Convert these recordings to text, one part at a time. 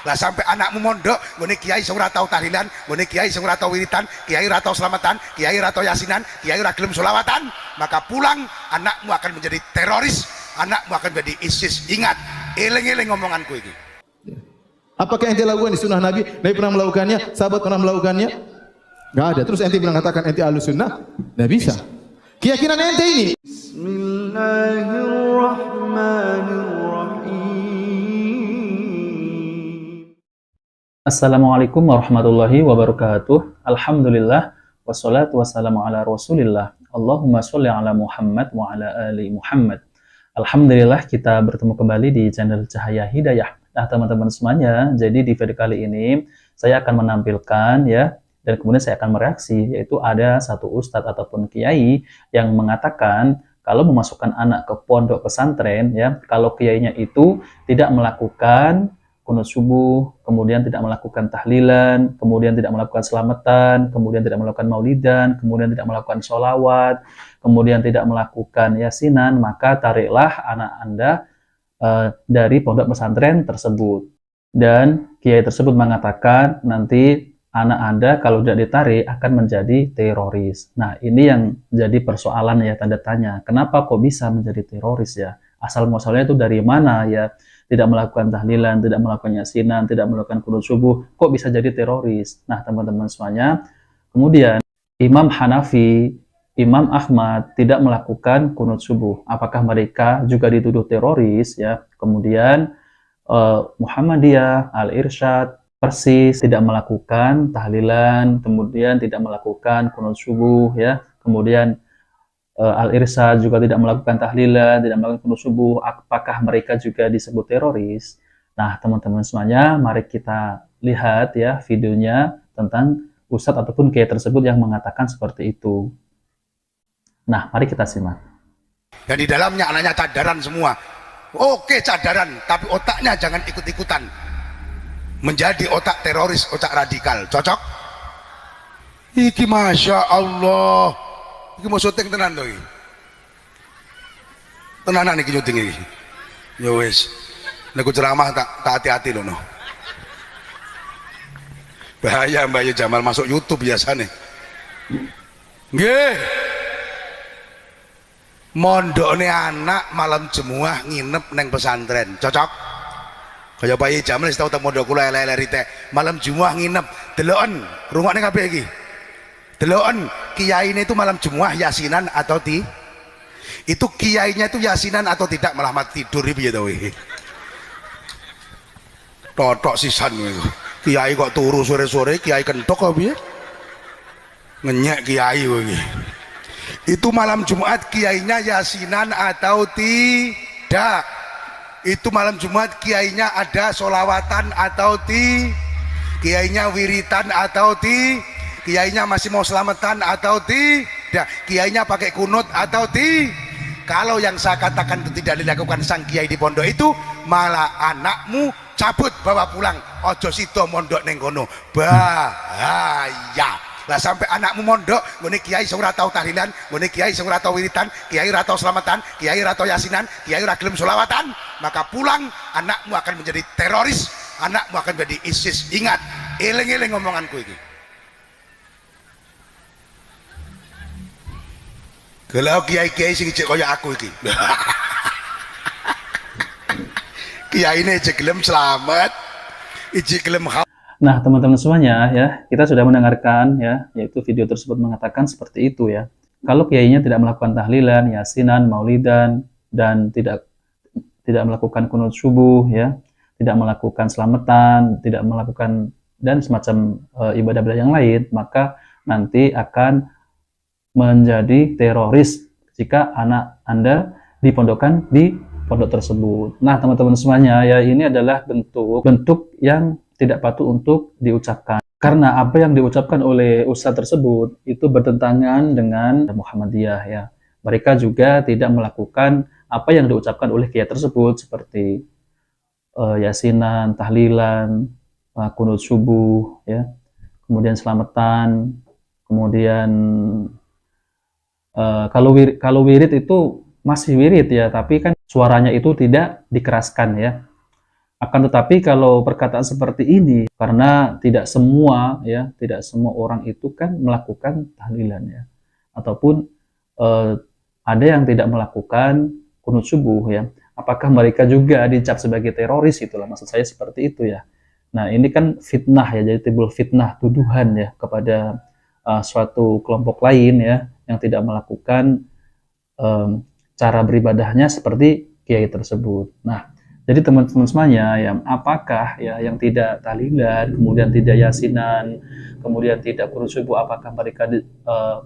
Lah sampai anakmu mondok ngene kiai sing ora tau tahlilan, ngene kiai sing ora tau wiritan, kiai ora tau selamatan, kiai ora tau yasinan, kiai ora gelem selawatan, maka pulang anakmu akan menjadi teroris, anakmu akan menjadi ISIS. Ingat, eling-eling omonganku ini. Apakah ente lakukan di sunnah Nabi? Nabi pernah melakukannya, sahabat pernah melakukannya? Gak ada. Terus ente bilang katakan ente ahlu sunnah? Gak bisa. Keyakinan ente ini. Assalamualaikum warahmatullahi wabarakatuh. Alhamdulillah wassalatu wassalamu ala Rasulillah. Allahumma sholli ala Muhammad wa ala ali Muhammad. Alhamdulillah kita bertemu kembali di channel Cahaya Hidayah. Nah, teman-teman semuanya, jadi di video kali ini saya akan menampilkan ya, dan kemudian saya akan mereaksi, yaitu ada satu ustadz ataupun kiai yang mengatakan kalau memasukkan anak ke pondok pesantren ya, kalau kiainya itu tidak melakukan qunut subuh, kemudian tidak melakukan tahlilan, kemudian tidak melakukan selamatan, kemudian tidak melakukan maulidan, kemudian tidak melakukan sholawat, kemudian tidak melakukan yasinan, maka tariklah anak Anda dari pondok pesantren tersebut. Dan kiai tersebut mengatakan nanti anak Anda kalau tidak ditarik akan menjadi teroris. Nah, ini yang jadi persoalan ya, tanda tanya. Kenapa kok bisa menjadi teroris ya? Asal muasalnya itu dari mana ya? Tidak melakukan tahlilan, tidak melakukan yasinan, tidak melakukan qunut subuh, kok bisa jadi teroris? Nah, teman-teman semuanya, kemudian Imam Hanafi, Imam Ahmad tidak melakukan qunut subuh. Apakah mereka juga dituduh teroris ya? Kemudian Muhammadiyah, Al-Irsyad, Persis tidak melakukan tahlilan, kemudian tidak melakukan qunut subuh ya. Kemudian Al-Irsyad juga tidak melakukan tahlilan, tidak melakukan qunut subuh. Apakah mereka juga disebut teroris? Nah, teman-teman semuanya, mari kita lihat ya videonya tentang ustadz ataupun kiai tersebut yang mengatakan seperti itu. Nah, mari kita simak. Dan di dalamnya anaknya cadaran semua. Oke, cadaran, tapi otaknya jangan ikut-ikutan menjadi otak teroris, otak radikal. Cocok? Iki masya Allah. Iki mau syuting tenan loh. Tenanan iki syuting iki. Ya wis. Nek ceramah tak hati-hati loh no. Bahaya Mbak Jamal masuk YouTube biasanya. Nggih. Mondokne anak malam jemuah nginep neng pesantren. Cocok? Kaya Pak Jamal wis tau teng mondok kula ele-ele rite. Malam jemuah nginep. Deloken, rungokne kabeh iki. Deloken, kiyaine itu malam jemuah yasinan atau itu kiainya itu yasinan atau tidak, malah mati tidur piye to iki. Totok sisan itu. Kiai kok turu sore-sore, kiai kentok apa piye? Ngenyek kiai iki. Itu malam Jumat kiainya yasinan atau tidak? Itu malam Jumat kiainya ada solawatan atau kiainya wiritan atau kiainya masih mau selamatan atau tidak? Kiainya pakai kunut atau Kalau yang saya katakan itu tidak dilakukan sang kiai di pondok itu, malah anakmu cabut bawa pulang, ojo sito mondok neng kono, bahaya. Lah sampai anakmu mondok ngene kiai sing ora tau tahlilan, ngene kiai sing ora tau wiritan, kiai ora tau selamatan, kiai ora tau yasinan, kiai ora gelem selawatan, maka pulang anakmu akan menjadi teroris, anakmu akan menjadi ISIS. Ingat, eling-eling omonganku ini. Kalau kiai-kiai sing cek kaya aku iki. Kiyaine cek gelem selamat, ijik gelem. Nah, teman-teman semuanya ya, kita sudah mendengarkan ya, yaitu video tersebut mengatakan seperti itu ya. Kalau kiainya tidak melakukan tahlilan, yasinan, maulidan, dan tidak melakukan qunut subuh ya, tidak melakukan selamatan, tidak melakukan dan semacam ibadah-ibadah yang lain, maka nanti akan menjadi teroris jika anak Anda dipondokkan di pondok tersebut. Nah, teman-teman semuanya ya, ini adalah bentuk yang tidak patut untuk diucapkan, karena apa yang diucapkan oleh ustadz tersebut itu bertentangan dengan Muhammadiyah ya. Mereka juga tidak melakukan apa yang diucapkan oleh kiai tersebut seperti yasinan, tahlilan, qunut subuh ya, kemudian selamatan, kemudian kalau wirid itu masih wirid ya, tapi kan suaranya itu tidak dikeraskan ya. Akan tetapi kalau perkataan seperti ini, karena tidak semua ya, tidak semua orang itu kan melakukan tahlilan ya, ataupun ada yang tidak melakukan kunut subuh ya. Apakah mereka juga dicap sebagai teroris? Itulah maksud saya seperti itu ya. Nah ini kan fitnah ya, jadi timbul fitnah, tuduhan ya kepada suatu kelompok lain ya yang tidak melakukan cara beribadahnya seperti kiai tersebut. Nah, jadi teman-teman semuanya, ya, apakah ya yang tidak tahlilan, kemudian tidak yasinan, kemudian tidak kunut subuh, apakah mereka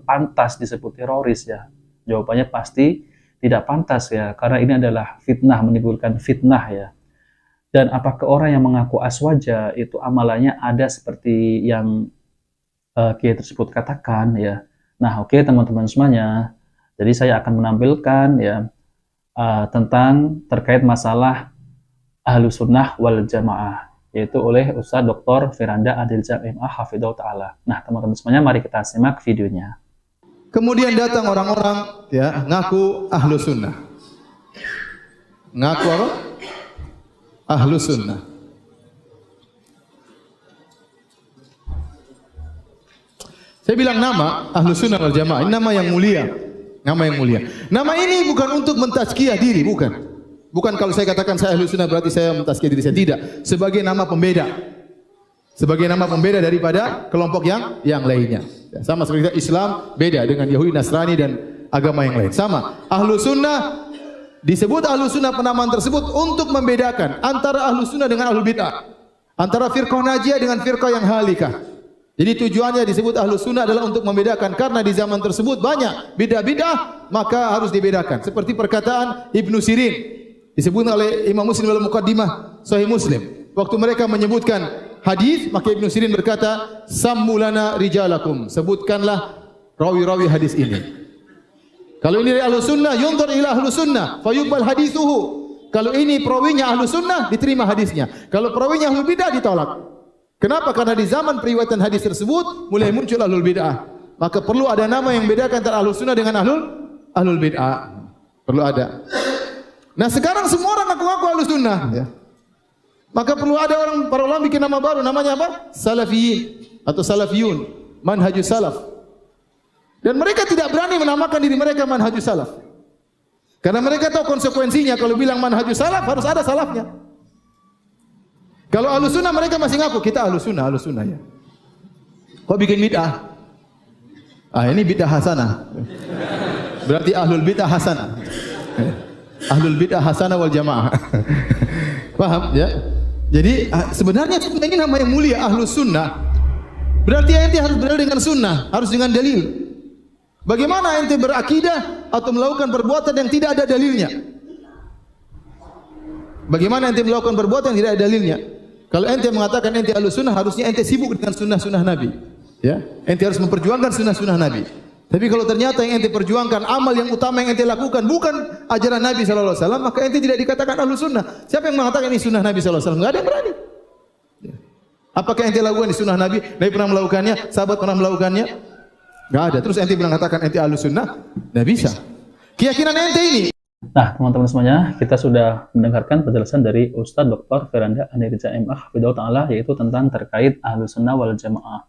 pantas disebut teroris ya? Jawabannya pasti tidak pantas ya, karena ini adalah fitnah, menimbulkan fitnah ya. Dan apakah orang yang mengaku aswaja itu amalannya ada seperti yang kiai tersebut katakan ya? Nah, oke teman-teman semuanya. Jadi saya akan menampilkan ya tentang terkait masalah Ahlus Sunnah wal Jamaah, yaitu oleh Ustadz Dr. Firanda Adilza MA Hafidhahullah Ta'ala. Nah teman-teman semuanya, mari kita simak videonya. Kemudian datang orang-orang ya ngaku Ahlus Sunnah. Ngaku apa? Ahlus Sunnah. Saya bilang nama Ahlus Sunnah wal Jamaah, ini nama yang mulia. Nama yang mulia. Nama ini bukan untuk mentazkiyah diri, bukan. Bukan kalau saya katakan saya Ahlus Sunnah berarti saya mentazkiyah diri saya, tidak. Sebagai nama pembeda. Sebagai nama pembeda daripada kelompok yang lainnya. Ya, sama seperti kita Islam beda dengan Yahudi, Nasrani dan agama yang lain. Sama. Ahlus Sunnah disebut Ahlus Sunnah, penamaan tersebut untuk membedakan antara Ahlus Sunnah dengan Ahlul Bid'ah. Antara firqah najiyah dengan firqah yang halikah. Jadi tujuannya disebut Ahlus Sunnah adalah untuk membedakan, karena di zaman tersebut banyak bidah-bidah, maka harus dibedakan. Seperti perkataan Ibnu Sirin disebut oleh Imam Muslim dalam Muqaddimah Sahih Muslim. Waktu mereka menyebutkan hadis, maka Ibnu Sirin berkata, "Sammulana rijalakum." Sebutkanlah rawi-rawi hadis ini. Kalau ini dari Ahlus Sunnah, yunzar ila Ahlus Sunnah, fayuqbal hadithuhu. Kalau ini perawinya Ahlus Sunnah, diterima hadisnya. Kalau perawinya Ahlul Bidah, ditolak. Kenapa? Karena di zaman periwayatan hadis tersebut mulai muncul Ahlul Bid'ah. Maka perlu ada nama yang bedakan antara Ahlus Sunnah dengan Ahlul Bid'ah. Perlu ada. Nah sekarang semua orang ngaku-ngaku Ahlus Sunnah ya. Maka perlu ada para ulama bikin nama baru, namanya apa? Salafiyin atau Salafiyun, manhajus salaf. Dan mereka tidak berani menamakan diri mereka manhajus salaf. Karena mereka tahu konsekuensinya, kalau bilang manhajus salaf harus ada salafnya. Kalau Ahlus Sunnah mereka masih ngaku kita Ahlus Sunnah ya. Kok bikin bid'ah? Ini bid'ah hasanah. Berarti Ahlul Bid'ah hasanah. Ahlul Bid'ah hasanah wal Jamaah. Paham ya? Jadi sebenarnya ini nama yang mulia, Ahlus Sunnah. Berarti ente harus berdalil dengan sunnah, harus dengan dalil. Bagaimana ente berakidah atau melakukan perbuatan yang tidak ada dalilnya? Bagaimana ente melakukan perbuatan yang tidak ada dalilnya? Kalau ente mengatakan ente Ahlus Sunnah, harusnya ente sibuk dengan sunnah-sunnah Nabi. Ya, ente harus memperjuangkan sunnah-sunnah Nabi. Tapi kalau ternyata yang ente perjuangkan, amal yang utama yang ente lakukan bukan ajaran Nabi sallallahu alaihi wasallam, maka ente tidak dikatakan Ahlus Sunnah. Siapa yang mengatakan ini sunnah Nabi sallallahu alaihi wasallam? Enggak ada yang berani. Ya. Apakah ente lakukan di sunnah Nabi? Nabi pernah melakukannya, sahabat pernah melakukannya? Enggak ada. Terus ente bilang katakan ente Ahlus Sunnah? Enggak bisa. Keyakinan ente ini. Nah, teman-teman semuanya, kita sudah mendengarkan penjelasan dari Ustadz Dr. Firanda Adilza MA Hafidhahullah Ta'ala, yaitu tentang terkait Ahlus Sunnah wal Jamaah.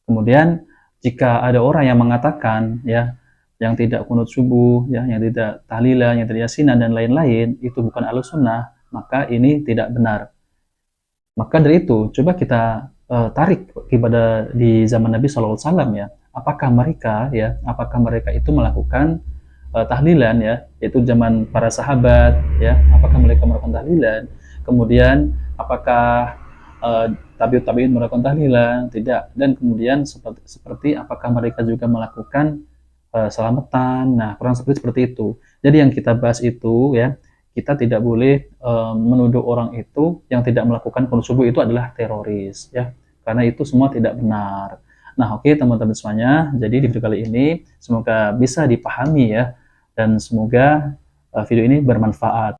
Kemudian, jika ada orang yang mengatakan, ya, yang tidak kunut subuh, ya, yang tidak tahlilan, yang tidak yasinan, dan lain-lain, itu bukan Ahlus Sunnah, maka ini tidak benar. Maka dari itu, coba kita tarik kepada di zaman Nabi SAW, ya, apakah mereka itu melakukan tahlilan ya, yaitu zaman para sahabat ya, apakah mereka melakukan tahlilan, kemudian apakah tabi'ut melakukan tahlilan, tidak, dan kemudian seperti apakah mereka juga melakukan selamatan. Nah, kurang seperti itu. Jadi yang kita bahas itu ya, kita tidak boleh menuduh orang itu yang tidak melakukan kunut subuh itu adalah teroris ya, karena itu semua tidak benar. Nah, oke teman-teman semuanya, jadi di video kali ini semoga bisa dipahami ya, dan semoga video ini bermanfaat.